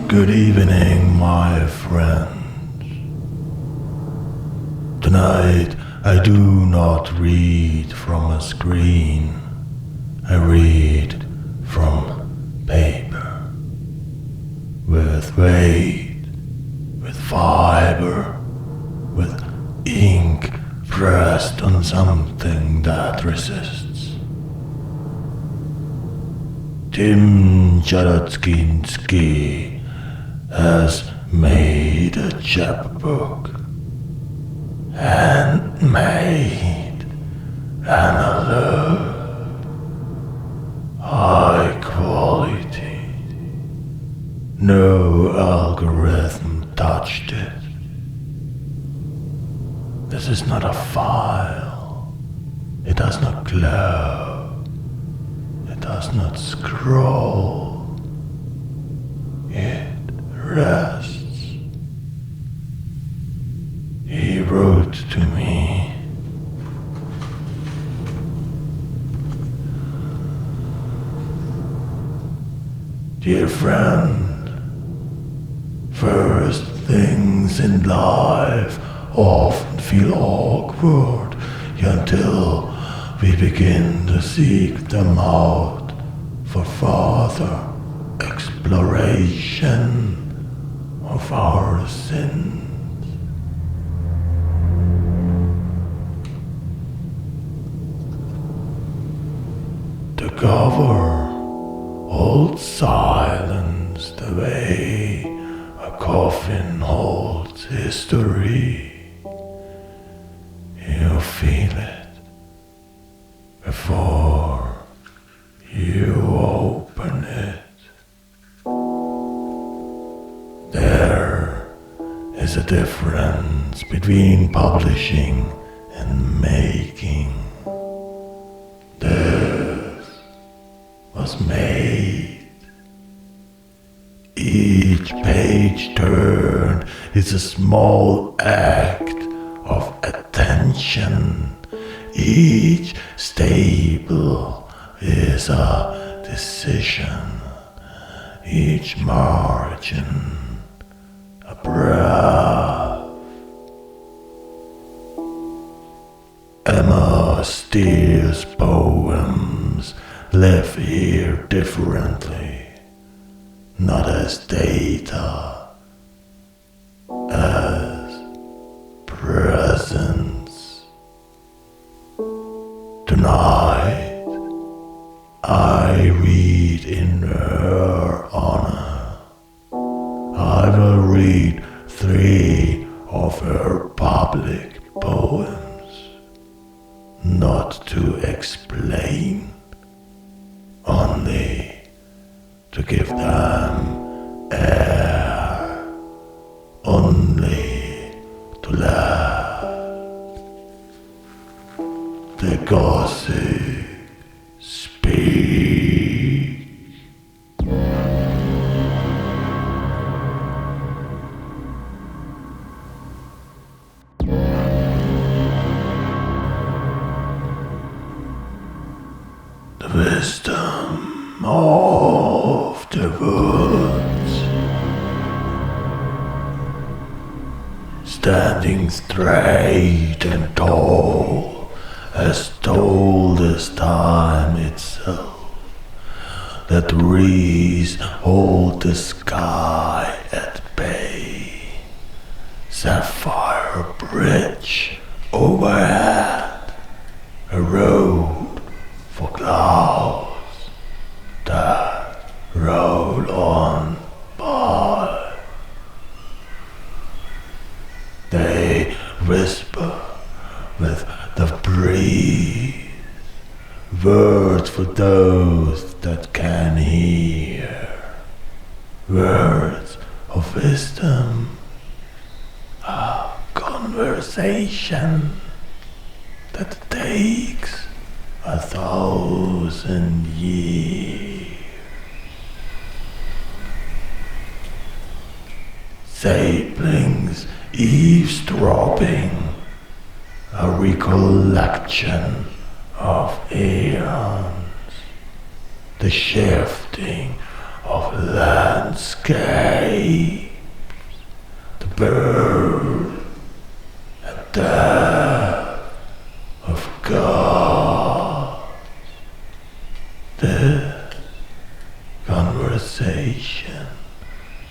Good evening, my friends. Tonight I do not read from a screen. I read from paper. With weight, with fiber, with ink pressed on something that resists. Tim Jagodzinski has made a chapbook, handmade and alert, high quality. No algorithm touched it. This is not a file. It does not glow. It does not scroll. It rests. He wrote to me. Dear friend, first things in life often feel awkward until we begin to seek them out for further exploration of our sins. The cover holds silence the way a coffin holds history. You feel it before you open it. There is a difference between publishing and making. This was made. Each page turned is a small act of attention. Each staple is a decision. Each margin a breath. Emma Steele's poems live here differently, not as data, as presence. Tonight, I read in her honor. I will read 3 of her public poems, not to explain, only to give them air, only Gothic, speak. The wisdom of the woods, standing straight and tall as time itself. The trees hold the sky at bay. Sapphire bridge overhead, a road for clouds that roll on by. They whisper with the breeze, words for those that can hear, words of wisdom, a conversation that takes 1,000 years. Saplings eavesdropping, a recollection of eons, the shifting of landscape, the birth and death of God. The conversation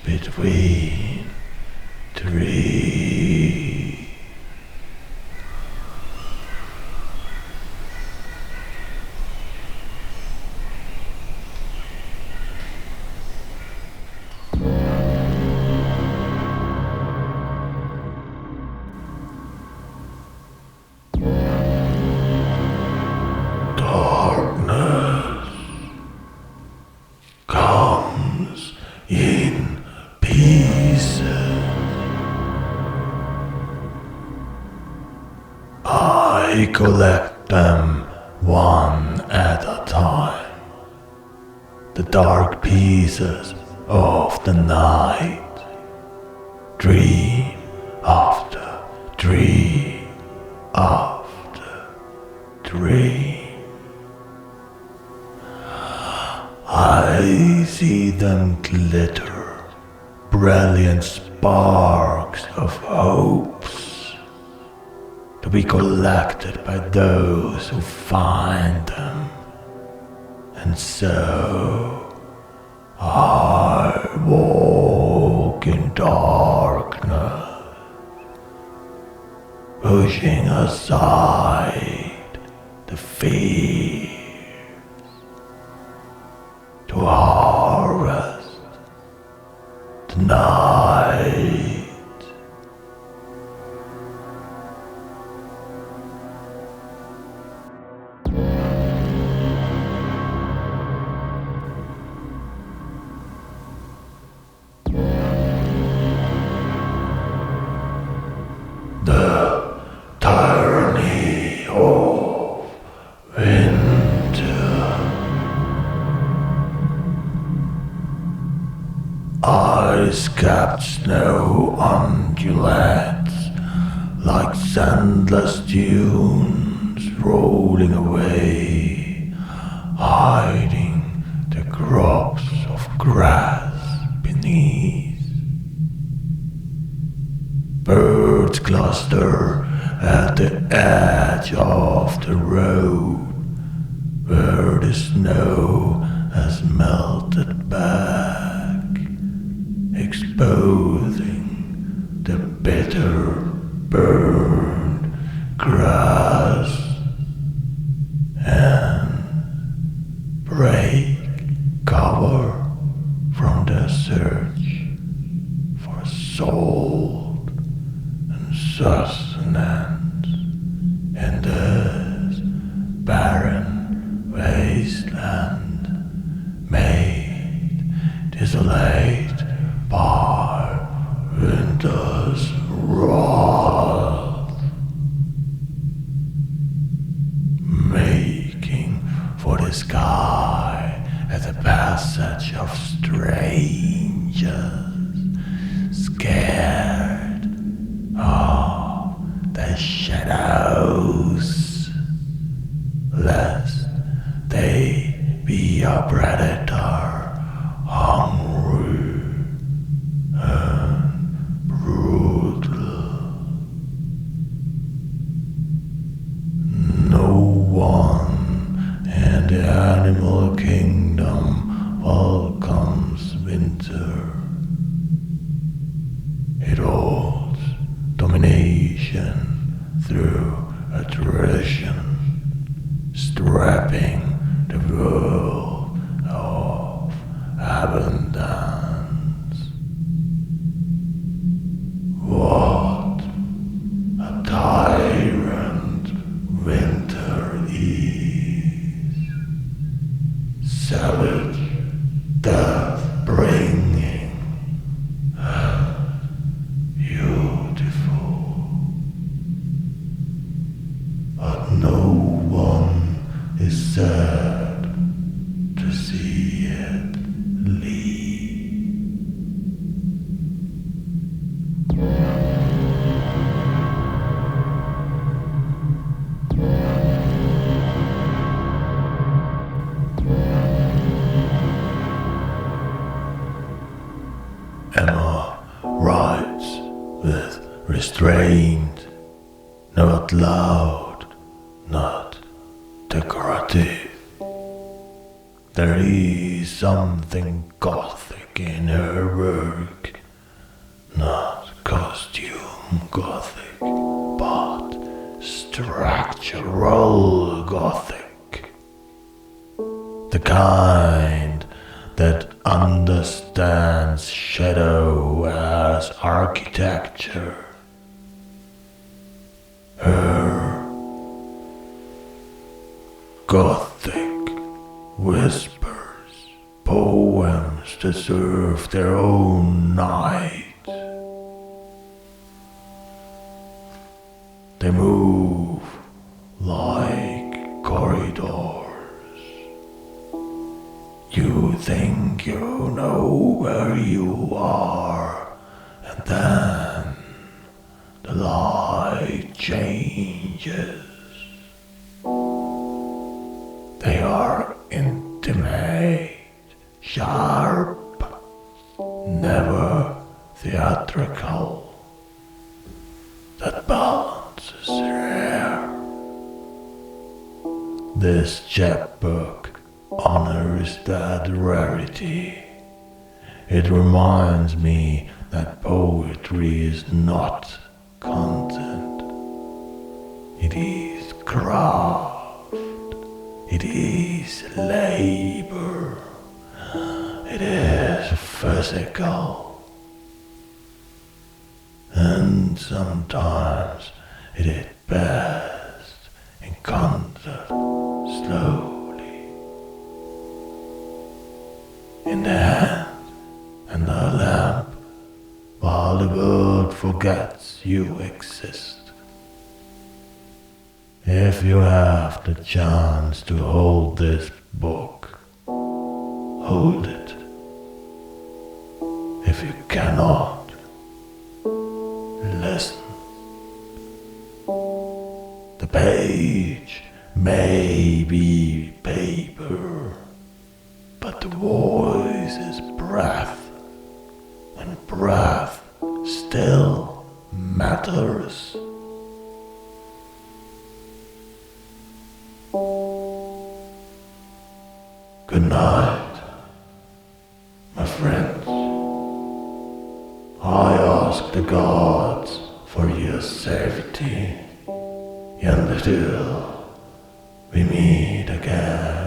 between trees. Darkness comes in pieces. I collect them one at a time. The dark pieces of the night, dream after dream after dream. I see them glitter, brilliant sparks of hopes, to be collected by those who find them. And so I walk in darkness, pushing aside the fear, to harvest the night. The tyranny of winter. Ice-capped snow undulates like sandless dunes rolling away, hiding the crops of grass beneath. Birds cluster at the edge of the road, where the snow has melted back, exposing the bitter burned grass, and break cover from their search for salt and sustenance in this barren wasteland made desolate by winter's wrath. through a tradition, strapping the world of abundance. What a tyrant winter is, savage, death-bringing, and beautiful. But no one is sad to see it leave. Emma writes with restraint, not loud, not decorative. There is something Gothic in her work, not costume Gothic, but structural Gothic. The kind that understands shadow as architecture. Her Gothic whispers poems deserve their own night. They move like corridors. You think you know where you are, and then the light changes. They are intimate, sharp, never theatrical. That balance is rare. This chapbook honors that rarity. It reminds me that poetry is not content. It is craft. It is labor. It is physical. And sometimes it is best in concert, slowly, in the hand and the lamp, while the world forgets you exist. If you have the chance to hold this book, hold it. If you cannot, listen. The page may be paper, but the voice is breath, and breath still matters. Good night, my friends. I ask the gods for your safety, until we meet again.